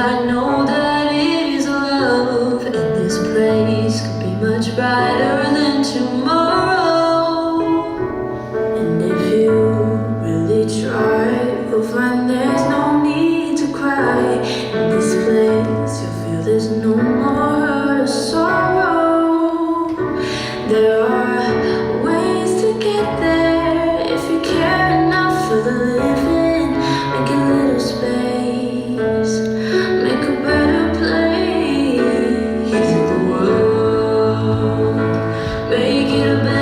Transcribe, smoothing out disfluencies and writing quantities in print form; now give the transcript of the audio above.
I know that it is love, and this place could be much brighter than tomorrow. And if you really try, you'll find there's no need to cry. In this place, you'll feel there's no more hurt or sorrow. There are ways to get there if you care enough for the living. Make a little space, make a better place in the world. Make it a better